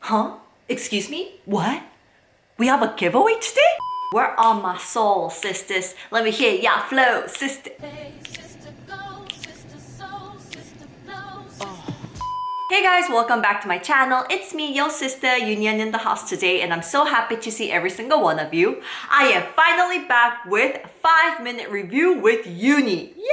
Huh? Excuse me? What? We have a giveaway today? We're on my soul, sisters. Let me hear ya flow, sister. Hey, sister, go, sister, soul, sister, flow, sister. Hey guys, welcome back to my channel. It's me, your sister, EuniUnni in the house today, and I'm so happy to see every single one of you. I am finally back with a 5-minute review with Euni. Yay!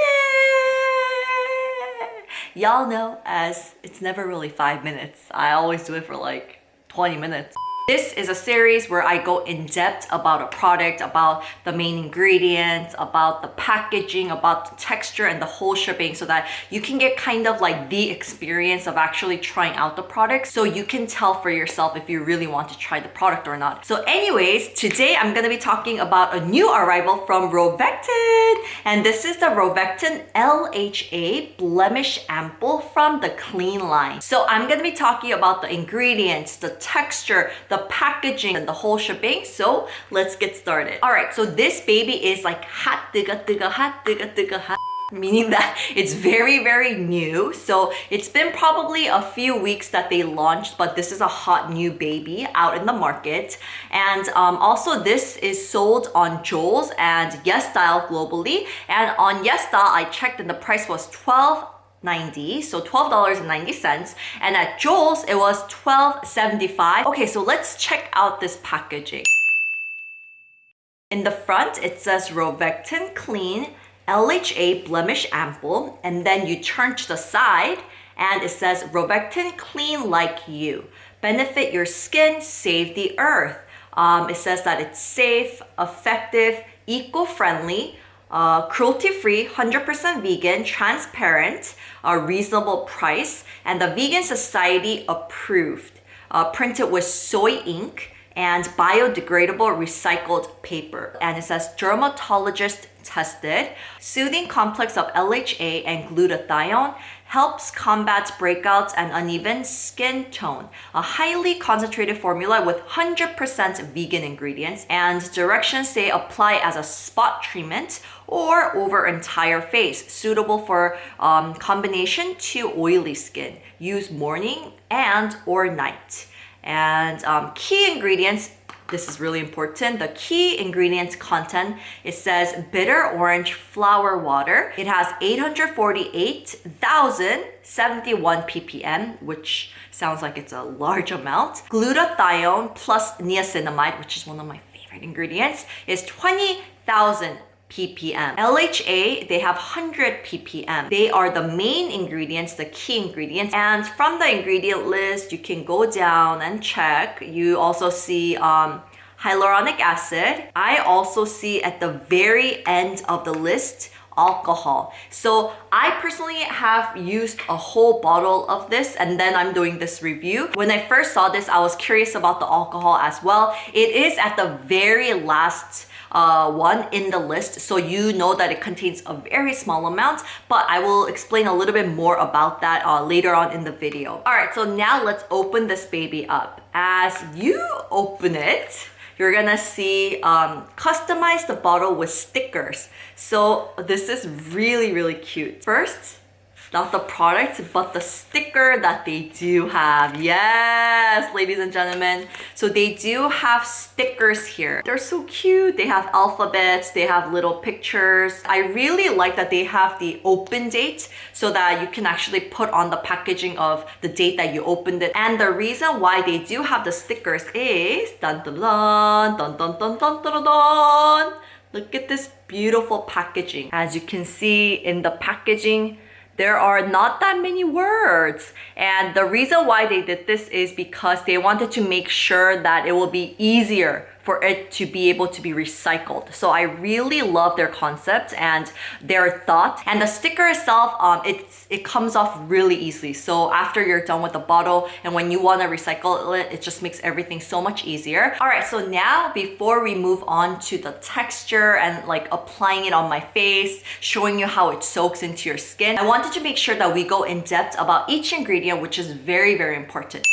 Y'all know as it's never really 5 minutes. I always do it for like 20 minutes. This is a series where I go in depth about a product, about the main ingredients, about the packaging, about the texture and the whole shipping so that you can get kind of like the experience of actually trying out the product so you can tell for yourself if you really want to try the product or not. So anyways, today I'm going to be talking about a new arrival from Rovectin, and this is the Rovectin LHA Blemish Ampoule from the Clean line. So I'm going to be talking about the ingredients, the texture, the packaging, and the whole shebang. So let's get started. All right, so this baby is like hot, hot, meaning that it's very, very new. So it's been probably a few weeks that they launched, but this is a hot new baby out in the market. And also this is sold on Joel's and YesStyle globally. And on YesStyle, I checked and the price was $12.90, so $12.90, and at Joel's it was $12.75. Okay, so let's check out this packaging. In the front it says Rovectin Clean LHA Blemish Ampoule, and then you turn to the side and it says Rovectin Clean Like You. Benefit your skin, save the earth. It says that it's safe, effective, eco-friendly, cruelty-free, 100% vegan, transparent, reasonable price, and the Vegan Society approved. Printed with soy ink and biodegradable recycled paper. And it says dermatologist tested. Soothing complex of LHA and glutathione helps combat breakouts and uneven skin tone. A highly concentrated formula with 100% vegan ingredients, and directions say apply as a spot treatment or over entire face, suitable for combination to oily skin. Use morning and or night. And key ingredients, this is really important. The key ingredients content, it says bitter orange flower water. It has 848,071 ppm, which sounds like it's a large amount. Glutathione plus niacinamide, which is one of my favorite ingredients, is 20,000 ppm. LHA, they have 100 ppm. They are the main ingredients, the key ingredients. And from the ingredient list, you can go down and check. You also see hyaluronic acid. I also see at the very end of the list, alcohol. So I personally have used a whole bottle of this, and then I'm doing this review. When I first saw this, I was curious about the alcohol as well. It is at the very last one in the list, so you know that it contains a very small amount, but I will explain a little bit more about that later on in the video. All right, so now let's open this baby up. As you open it, you're gonna see customize the bottle with stickers. So this is really, really cute. First, not the product, but the sticker that they do have. Yes, ladies and gentlemen. So they do have stickers here. They're so cute. They have alphabets, they have little pictures. I really like that they have the open date so that you can actually put on the packaging of the date that you opened it. And the reason why they do have the stickers is, dun dun dun, dun dun dun dun dun dun. Look at this beautiful packaging. As you can see in the packaging, there are not that many words. And the reason why they did this is because they wanted to make sure that it will be easier for it to be able to be recycled. So I really love their concept and their thought. And the sticker itself, it comes off really easily. So after you're done with the bottle and when you want to recycle it, it just makes everything so much easier. All right, so now before we move on to the texture and like applying it on my face, showing you how it soaks into your skin, I wanted to make sure that we go in depth about each ingredient, which is very, very important.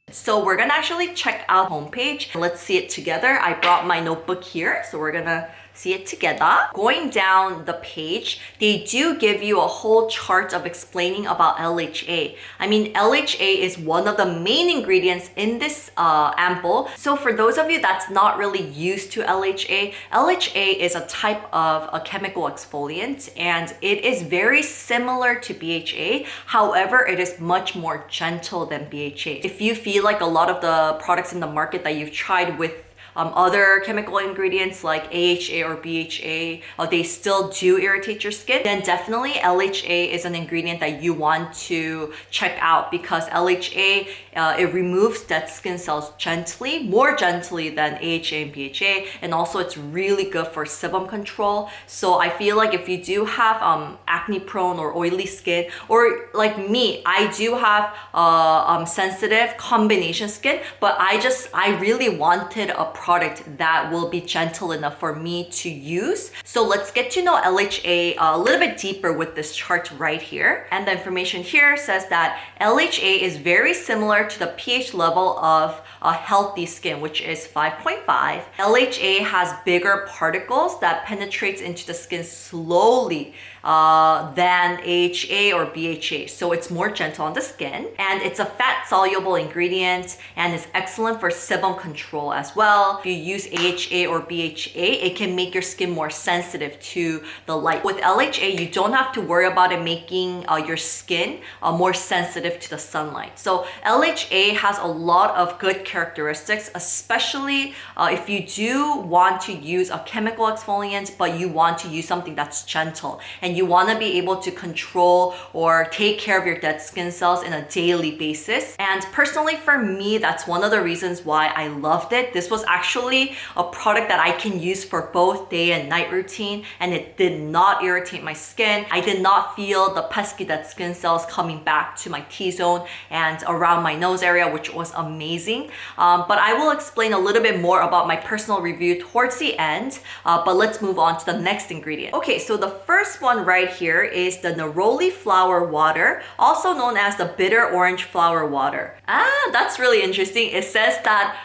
So we're gonna actually check out homepage. Let's see it together. I brought my notebook here, so we're gonna see it together. Going down the page, they do give you a whole chart of explaining about LHA. I mean, LHA is one of the main ingredients in this ampoule. So for those of you that's not really used to LHA, LHA is a type of a chemical exfoliant and it is very similar to BHA. However, it is much more gentle than BHA. If you feel like a lot of the products in the market that you've tried with other chemical ingredients like AHA or BHA, they still do irritate your skin, then definitely LHA is an ingredient that you want to check out because LHA, it removes dead skin cells gently, more gently than AHA and BHA, and also it's really good for sebum control. So I feel like if you do have acne prone or oily skin, or like me, I do have sensitive combination skin, but I really wanted a product that will be gentle enough for me to use. So let's get to know LHA a little bit deeper with this chart right here. And the information here says that LHA is very similar to the pH level of a healthy skin, which is 5.5. LHA has bigger particles that penetrates into the skin slowly than AHA or BHA. So it's more gentle on the skin, and it's a fat soluble ingredient and is excellent for sebum control as well. If you use AHA or BHA, it can make your skin more sensitive to the light. With LHA, you don't have to worry about it making your skin more sensitive to the sunlight. So LHA has a lot of good characteristics, especially if you do want to use a chemical exfoliant, but you want to use something that's gentle and you want to be able to control or take care of your dead skin cells in a daily basis. And personally for me, that's one of the reasons why I loved it. This was actually a product that I can use for both day and night routine, and it did not irritate my skin. I did not feel the pesky dead skin cells coming back to my T-zone and around my nose area, which was amazing. But I will explain a little bit more about my personal review towards the end, but let's move on to the next ingredient. Okay, so the first one right here is the neroli flower water, also known as the bitter orange flower water. That's really interesting. It says that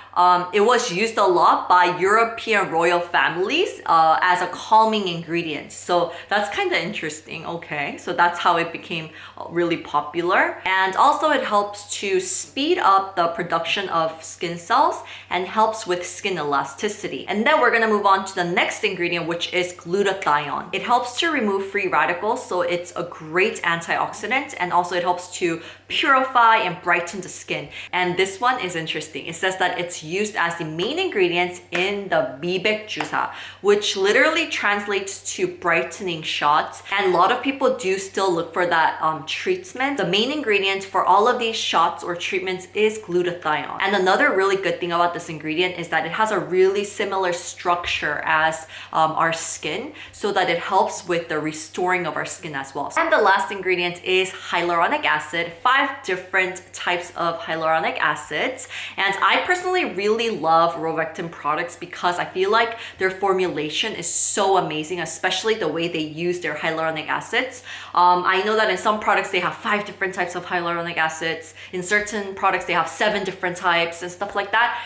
it was used a lot by European royal families as a calming ingredient. So that's kind of interesting. Okay, so that's how it became really popular. And also it helps to speed up the production of skin cells and helps with skin elasticity. And then we're gonna move on to the next ingredient, which is glutathione. It helps to remove free radicals, so it's a great antioxidant, and also it helps to purify and brighten the skin. And this one is interesting. It says that it's used as the main ingredient in the bibek jusa, which literally translates to brightening shots. And a lot of people do still look for that treatment. The main ingredient for all of these shots or treatments is glutathione. And another really good thing about this ingredient is that it has a really similar structure as our skin, so that it helps with the restoring of our skin as well. And the last ingredient is hyaluronic acid, 5 different types of hyaluronic acids. And I personally really love Rovectin products because I feel like their formulation is so amazing, especially the way they use their hyaluronic acids. I know that in some products they have 5 different types of hyaluronic acids. In certain products they have 7 different types and stuff like that.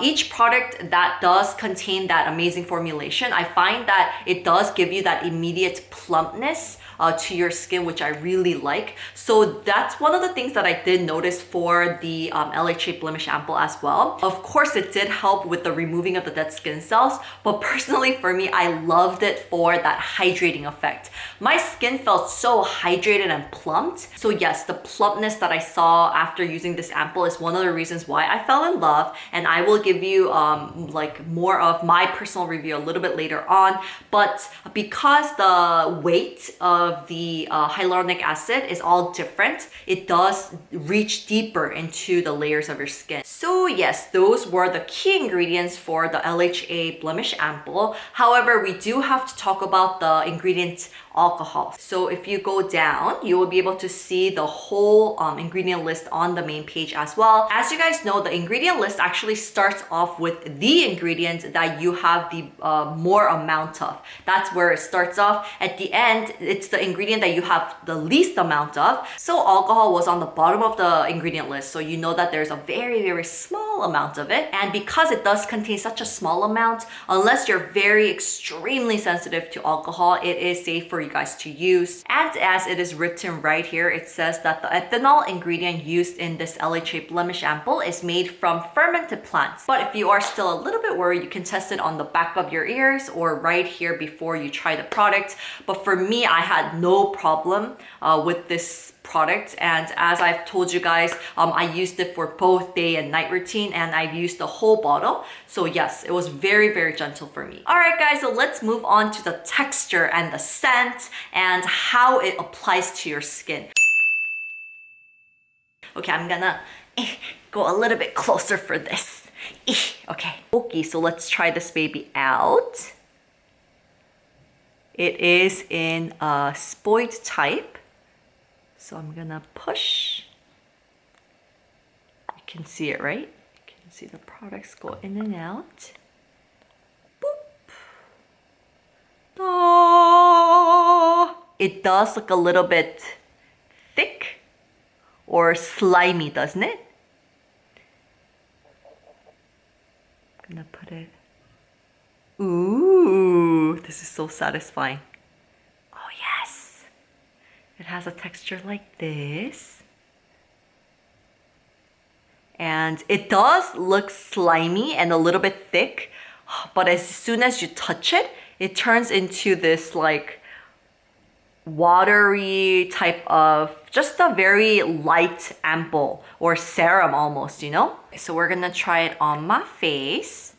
Each product that does contain that amazing formulation, I find that it does give you that immediate plumpness to your skin, which I really like. So that's one of the things that I did notice for the LHA Blemish Ampoule as well. Of course, it did help with the removing of the dead skin cells, but personally for me, I loved it for that hydrating effect. My skin felt so hydrated and plumped. So yes, the plumpness that I saw after using this ampoule is one of the reasons why I fell in love, and I will give you like more of my personal review a little bit later on. But because the weight of the hyaluronic acid is all different, it does reach deeper into the layers of your skin. So yes, those were the key ingredients for the LHA Blemish Ampoule. However, we do have to talk about the ingredient alcohol. So if you go down, you will be able to see the whole ingredient list on the main page as well. As you guys know, the ingredient list actually starts off with the ingredient that you have the more amount of. That's where it starts off. At the end, it's the ingredient that you have the least amount of. So alcohol was on the bottom of the ingredient list. So you know that there's a very, very small small amount of it. And because it does contain such a small amount, unless you're very extremely sensitive to alcohol, it is safe for you guys to use. And as it is written right here, it says that the ethanol ingredient used in this LHA Blemish Ampoule is made from fermented plants. But if you are still a little bit worried, you can test it on the back of your ears or right here before you try the product. But for me, I had no problem with this product, and as I've told you guys, I used it for both day and night routine, and I've used the whole bottle. So yes, it was very gentle for me. All right guys, so let's move on to the texture and the scent and how it applies to your skin. Okay, I'm gonna go a little bit closer for this. Okay, so let's try this baby out. It is in a spoiled type. So I'm gonna push. You can see it, right? You can see the products go in and out. Boop. Oh. It does look a little bit thick or slimy, doesn't it? I'm gonna put it. Ooh, this is so satisfying. Oh yes. It has a texture like this. And it does look slimy and a little bit thick, but as soon as you touch it, it turns into this like watery type of, just a very light ampoule or serum almost, you know? So we're gonna try it on my face.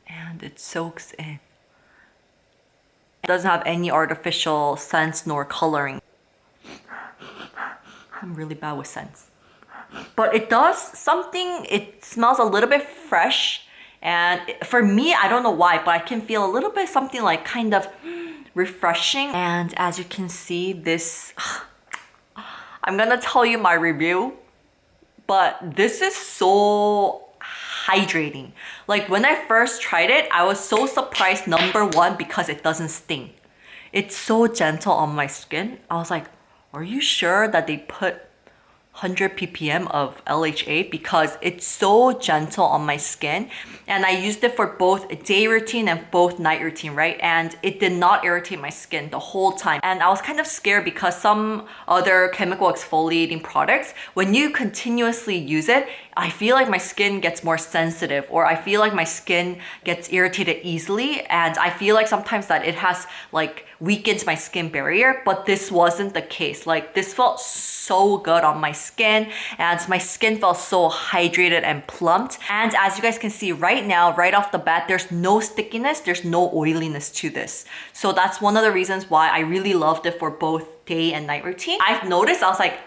And it soaks in. It doesn't have any artificial scents nor coloring. I'm really bad with scents. But it does something, it smells a little bit fresh. And for me, I don't know why, but I can feel a little bit something like kind of refreshing. And as you can see, this, I'm gonna tell you my review, but this is so hydrating. Like when I first tried it, I was so surprised, number one, because it doesn't sting. It's so gentle on my skin. I was like, are you sure that they put 100 ppm of LHA? Because it's so gentle on my skin, and I used it for both day routine and both night routine, right? And it did not irritate my skin the whole time. And I was kind of scared because some other chemical exfoliating products, when you continuously use it, I feel like my skin gets more sensitive, or I feel like my skin gets irritated easily, and I feel like sometimes that it has like weakens my skin barrier, but this wasn't the case. Like this felt so good on my skin, and my skin felt so hydrated and plumped. And as you guys can see right now, right off the bat, there's no stickiness, there's no oiliness to this. So that's one of the reasons why I really loved it for both day and night routine. I've noticed, I was like,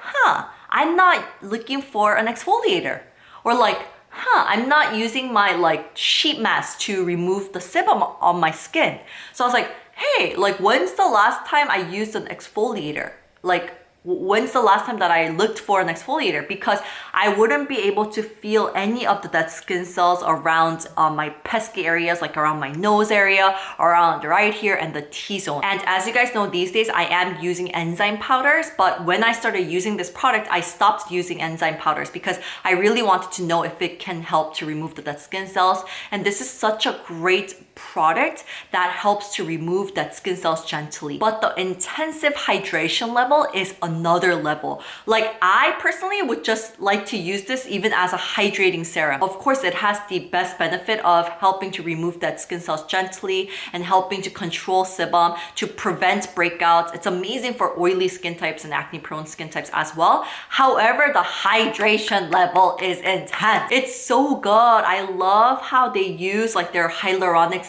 I'm not looking for an exfoliator. Or like, I'm not using my like sheet mask to remove the sebum on my skin. So I was like, hey, like when's the last time I used an exfoliator? Like when's the last time that I looked for an exfoliator? Because I wouldn't be able to feel any of the dead skin cells around my pesky areas, like around my nose area, around right here and the T-zone. And as you guys know, these days I am using enzyme powders, but when I started using this product, I stopped using enzyme powders because I really wanted to know if it can help to remove the dead skin cells. And this is such a great product that helps to remove dead skin cells gently. But the intensive hydration level is another level. Like I personally would just like to use this even as a hydrating serum. Of course, it has the best benefit of helping to remove dead skin cells gently and helping to control sebum, to prevent breakouts. It's amazing for oily skin types and acne prone skin types as well. However, the hydration level is intense. It's so good. I love how they use like their hyaluronic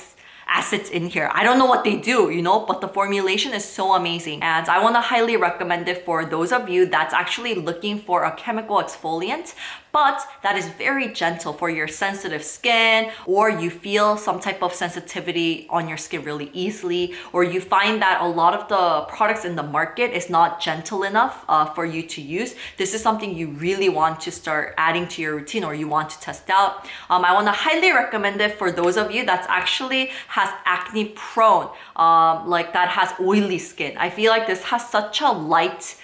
acids in here. I don't know what they do, you know, but the formulation is so amazing. And I want to highly recommend it for those of you that's actually looking for a chemical exfoliant, but that is very gentle for your sensitive skin, or you feel some type of sensitivity on your skin really easily, or you find that a lot of the products in the market is not gentle enough for you to use. This is something you really want to start adding to your routine, or you want to test out. I want to highly recommend it for those of you that actually has acne prone, like that has oily skin. I feel like this has such a light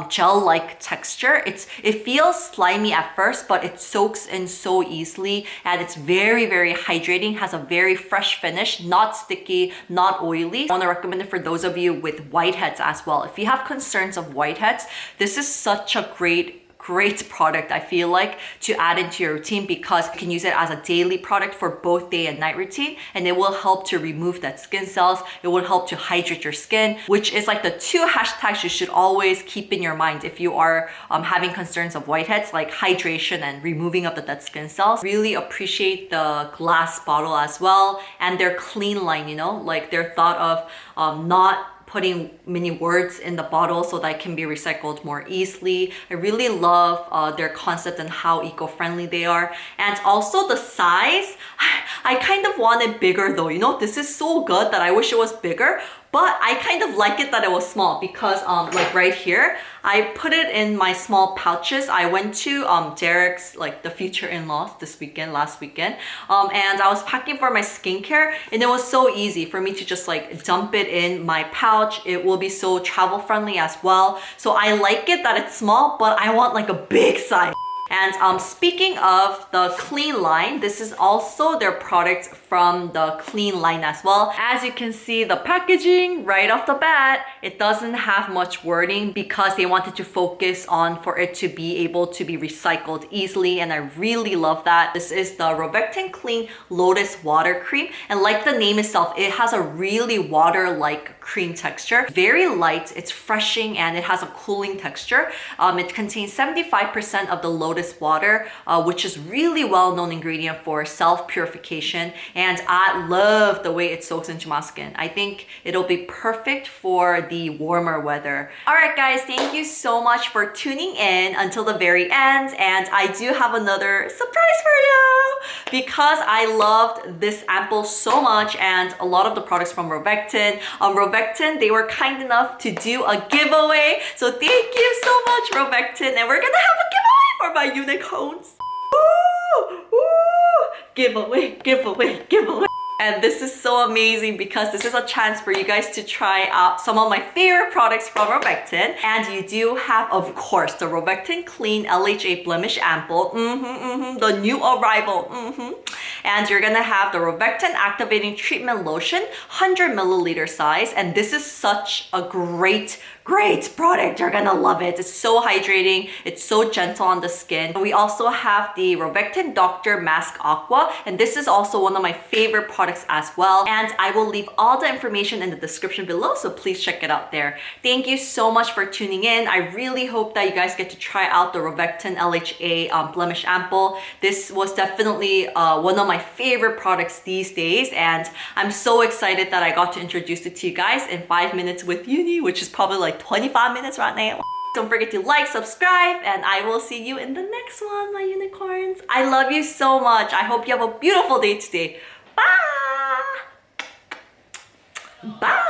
gel-like texture. It feels slimy at first, but it soaks in so easily, and it's very, very hydrating, has a very fresh finish, not sticky, not oily. I want to recommend it for those of you with whiteheads as well. If you have concerns of whiteheads, this is such a great product, I feel like, to add into your routine, because you can use it as a daily product for both day and night routine, and it will help to remove that skin cells. It will help to hydrate your skin, which is like the 2 hashtags you should always keep in your mind if you are having concerns of whiteheads, like hydration and removing of the dead skin cells. Really appreciate the glass bottle as well, and their clean line, you know, like their thought of not putting many words in the bottle so that it can be recycled more easily. I really love their concept and how eco-friendly they are. And also the size, I kind of want it bigger though. You know, this is so good that I wish it was bigger, but I kind of like it that it was small, because like right here, I put it in my small pouches. I went to Derek's, like the future in-laws last weekend, and I was packing for my skincare, and it was so easy for me to just like dump it in my pouch. It will be so travel friendly as well. So I like it that it's small, but I want like a big size. And speaking of the clean line, this is also their product from the clean line as well. As you can see, the packaging right off the bat, it doesn't have much wording because they wanted to focus on for it to be able to be recycled easily, and I really love that. This is the Rovectin Clean Lotus Water Cream, and like the name itself, it has a really water-like cream texture. Very light, it's refreshing, and it has a cooling texture. It contains 75% of the lotus water, which is really well-known ingredient for self-purification, and I love the way it soaks into my skin. I think it'll be perfect for the warmer weather. All right, guys, thank you so much for tuning in until the very end, and I do have another surprise for you because I loved this ampoule so much, and a lot of the products from Rovectin. Rovectin, they were kind enough to do a giveaway, so thank you so much, Rovectin, and we're gonna have a giveaway for my Eunicorns. Woo! Woo! Giveaway, giveaway, giveaway. And this is so amazing because this is a chance for you guys to try out some of my favorite products from Rovectin. And you do have, of course, the Rovectin Clean LHA Blemish Ampoule, the new arrival, And you're gonna have the Rovectin Activating Treatment Lotion, 100 milliliter size. And this is such a great product. You're gonna love it. It's so hydrating. It's so gentle on the skin. We also have the Rovectin Doctor Mask Aqua, and this is also one of my favorite products as well. And I will leave all the information in the description below, so please check it out there. Thank you so much for tuning in. I really hope that you guys get to try out the Rovectin LHA Blemish Ampoule. This was definitely one of my favorite products these days, and I'm so excited that I got to introduce it to you guys in 5 minutes with Euni, which is probably like 25 minutes right now. Don't forget to like, subscribe, and I will see you in the next one, my unicorns. I love you so much. I hope you have a beautiful day today. Bye! Bye!